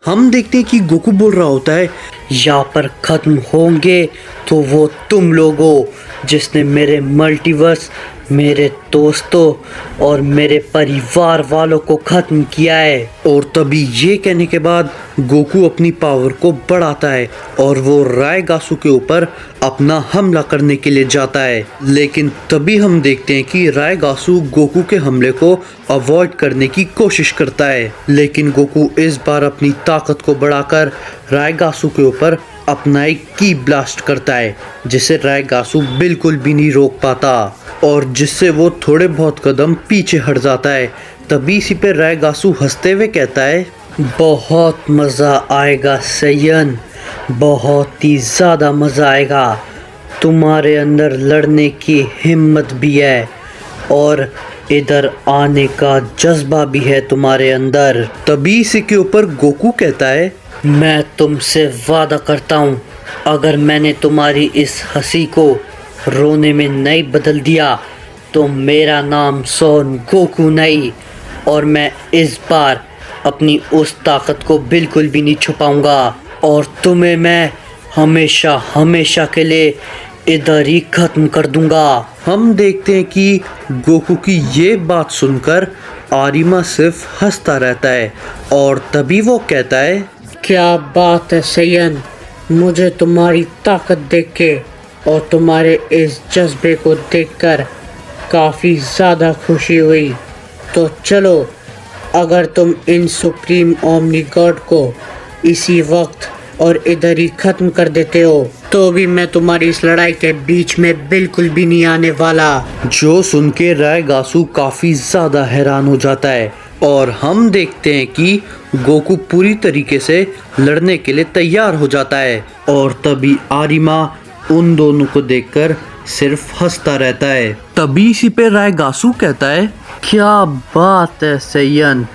हम देखते हैं कि गोकू बोल रहा होता है, यहाँ पर खत्म होंगे तो वो तुम लोग हो जिसने मेरे मल्टीवर्स, मेरे दोस्तों और मेरे परिवार वालों को खत्म किया है। और तभी ये कहने के बाद गोकू अपनी पावर को बढ़ाता है और वो रायगासु के ऊपर अपना हमला करने के लिए जाता है। लेकिन तभी हम देखते हैं कि रायगासु गोकू के हमले को अवॉइड करने की कोशिश करता है, लेकिन गोकू इस बार अपनी ताकत को बढ़ाकर रायगासु के ऊपर अपना एक की ब्लास्ट करता है, जिसे रायगासु बिल्कुल भी नहीं रोक पाता और जिससे वो थोड़े बहुत कदम पीछे हट जाता है। तभी इसी पे रायगासु हंसते हुए कहता है, बहुत मज़ा आएगा सैयन, बहुत ही ज़्यादा मज़ा आएगा। तुम्हारे अंदर लड़ने की हिम्मत भी है और इधर आने का जज्बा भी है तुम्हारे अंदर। तभी इसी के ऊपर गोकू कहता है, मैं तुमसे वादा करता हूँ, अगर मैंने तुम्हारी इस हंसी को रोने में नहीं बदल दिया तो मेरा नाम सोन गोकू नहीं, और मैं इस बार अपनी उस ताकत को बिल्कुल भी नहीं छुपाऊंगा और तुम्हें मैं हमेशा हमेशा के लिए इधर ही खत्म कर दूंगा। हम देखते हैं कि गोकू की ये बात सुनकर आरिमा सिर्फ हंसता रहता है और तभी वो कहता है, क्या बात है सैयन, मुझे तुम्हारी ताकत देख के और तुम्हारे इस जज्बे को देखकर काफ़ी ज़्यादा खुशी हुई। तो चलो, अगर तुम इन सुप्रीम ओमनी गॉड को इसी वक्त और इधर ही ख़त्म कर देते हो तो भी मैं तुम्हारी इस लड़ाई के बीच में बिल्कुल भी नहीं आने वाला। जो सुन के रायगासु काफ़ी ज़्यादा हैरान हो जाता है और हम देखते हैं कि गोकू पूरी तरीके से लड़ने के लिए तैयार हो जाता है और तभी आरिमा उन दोनों को देखकर सिर्फ हंसता रहता है। तभी इसी पे रायगासु कहता है, क्या बात है सैयन,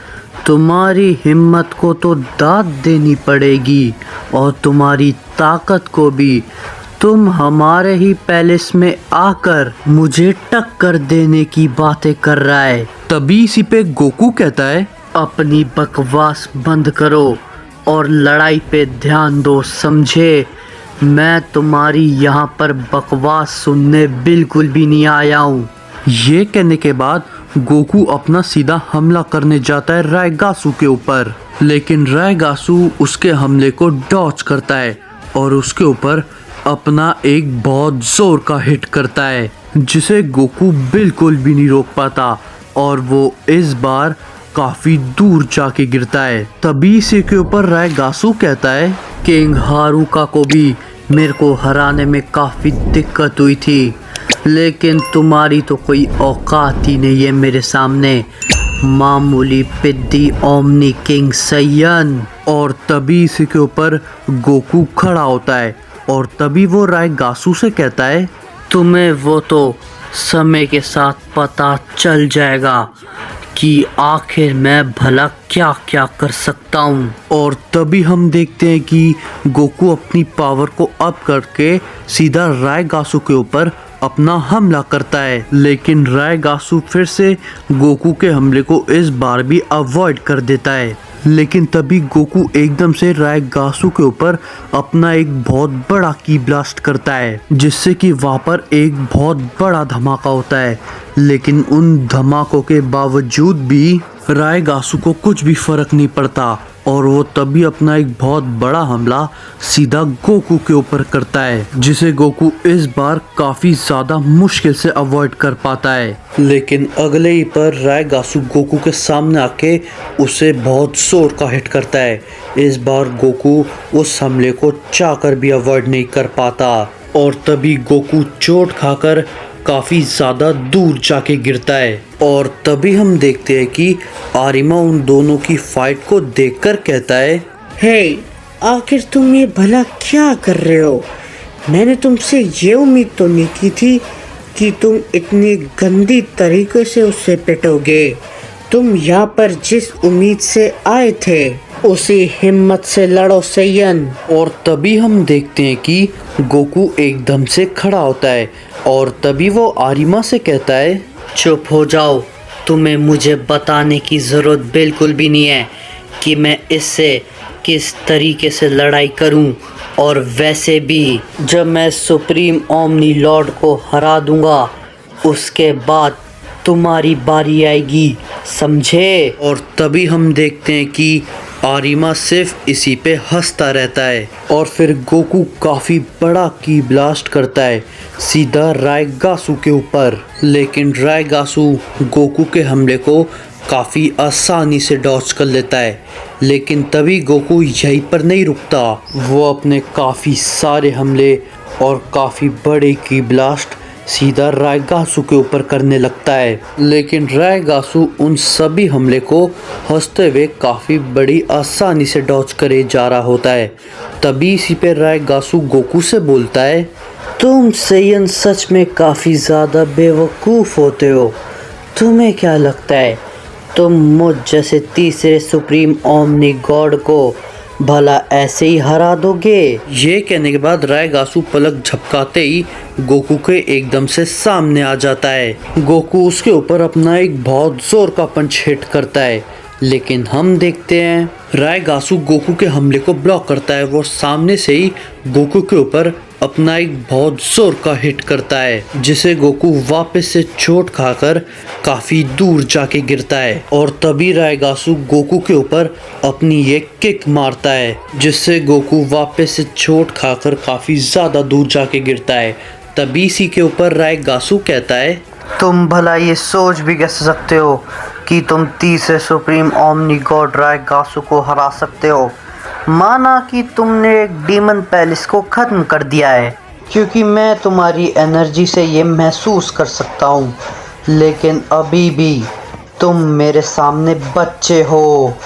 तुम्हारी हिम्मत को तो दाद देनी पड़ेगी और तुम्हारी ताकत को भी। तुम हमारे ही पैलेस में आकर मुझे टक्कर देने की बातें कर रहा है। तभी इसी पे गोकू कहता है, अपनी बकवास बंद करो और लड़ाई पे ध्यान दो, समझे? मैं तुम्हारी यहाँ पर बकवास सुनने बिल्कुल भी नहीं आया हूँ। ये कहने के बाद गोकू अपना सीधा हमला करने जाता है रायगासु के ऊपर, लेकिन रायगासु उसके हमले को डॉच करता है और उसके ऊपर अपना एक बहुत जोर का हिट करता है, जिसे गोकू बिल्कुल भी नहीं रोक पाता और वो इस बार काफी दूर जाके गिरता है। तभी इसी के ऊपर रायगासु कहता है, किंग हारुका को भी मेरे को हराने में काफ़ी दिक्कत हुई थी, लेकिन तुम्हारी तो कोई औकात ही नहीं है मेरे सामने, मामूली पिद्दी ओमनी किंग सैयन। और तभी इसी के ऊपर गोकू खड़ा होता है और तभी वो रायगासु से कहता है, तुम्हें वो तो समय के साथ पता चल जाएगा कि आखिर मैं भला क्या क्या कर सकता हूँ। और तभी हम देखते हैं कि गोकू अपनी पावर को अप करके सीधा रायगासु के ऊपर अपना हमला करता है, लेकिन रायगासु फिर से गोकू के हमले को इस बार भी अवॉइड कर देता है। लेकिन तभी गोकू एकदम से रायगासु के ऊपर अपना एक बहुत बड़ा की ब्लास्ट करता है, जिससे कि वहाँ पर एक बहुत बड़ा धमाका होता है। लेकिन उन धमाकों के बावजूद भी रायगासु को कुछ भी फर्क नहीं पड़ता और वो तभी अपना एक बहुत बड़ा हमला सीधा गोकू के ऊपर करता है, जिसे गोकू इस बार काफ़ी ज़्यादा मुश्किल से अवॉइड कर पाता है। लेकिन अगले ही पर रायगासु गोकू के सामने आके उसे बहुत जोर का हिट करता है। इस बार गोकू उस हमले को चाहकर भी अवॉइड नहीं कर पाता और तभी गोकू चोट खाकर काफ़ी ज़्यादा दूर जाके गिरता है। और तभी हम देखते हैं कि आरिमा उन दोनों की फाइट को देखकर कहता है, हे, आखिर तुम ये भला क्या कर रहे हो? मैंने तुमसे ये उम्मीद तो नहीं की थी कि तुम इतनी गंदी तरीके से उससे पिटोगे। तुम यहाँ पर जिस उम्मीद से आए थे उसी हिम्मत से लड़ो सैयन। और तभी हम देखते हैं कि गोकू एकदम से खड़ा होता है और तभी वो आरिमा से कहता है, चुप हो जाओ, तुम्हें मुझे बताने की ज़रूरत बिल्कुल भी नहीं है कि मैं इससे किस तरीके से लड़ाई करूं, और वैसे भी जब मैं सुप्रीम ओमनी लॉर्ड को हरा दूंगा उसके बाद तुम्हारी बारी आएगी, समझे? और तभी हम देखते हैं कि आरिमा सिर्फ इसी पे हंसता रहता है और फिर गोकू काफ़ी बड़ा की ब्लास्ट करता है सीधा रायगासू के ऊपर। लेकिन रायगासू गोकू के हमले को काफ़ी आसानी से डॉज कर लेता है। लेकिन तभी गोकू यहीं पर नहीं रुकता, वो अपने काफ़ी सारे हमले और काफ़ी बड़े की ब्लास्ट सीधा रायगासू के ऊपर करने लगता है। लेकिन रायगासू उन सभी हमले को हंसते हुए काफ़ी बड़ी आसानी से डॉज करे जा रहा होता है। तभी इसी पे रायगासू गोकू से बोलता है, तुम सेयन सच में काफ़ी ज़्यादा बेवकूफ़ होते हो। तुम्हें क्या लगता है तुम मुझ जैसे तीसरे सुप्रीम ओमनी गॉड को भला ऐसे ही हरा दोगे? ये कहने के बाद रायगासू पलक झपकाते ही गोकू के एकदम से सामने आ जाता है। गोकू उसके ऊपर अपना एक बहुत जोर का पंच हिट करता है, लेकिन हम देखते हैं रायगासू गोकू के हमले को ब्लॉक करता है। वो सामने से ही गोकू के ऊपर अपना एक बहुत जोर का हिट करता है, जिसे गोकू वापस से चोट खाकर काफ़ी दूर जाके गिरता है। और तभी रायगासू गोकू के ऊपर अपनी एक किक मारता है, जिससे गोकू वापस से चोट खाकर काफ़ी ज़्यादा दूर जाके गिरता है। तभी इसी के ऊपर रायगासू कहता है, तुम भला ये सोच भी कैसे सकते हो कि तुम तीसरे सुप्रीम ओमनी गॉड रायगासू को हरा सकते हो? माना कि तुमने एक डीमन पैलेस को ख़त्म कर दिया है, क्योंकि मैं तुम्हारी एनर्जी से ये महसूस कर सकता हूँ, लेकिन अभी भी तुम मेरे सामने बच्चे हो।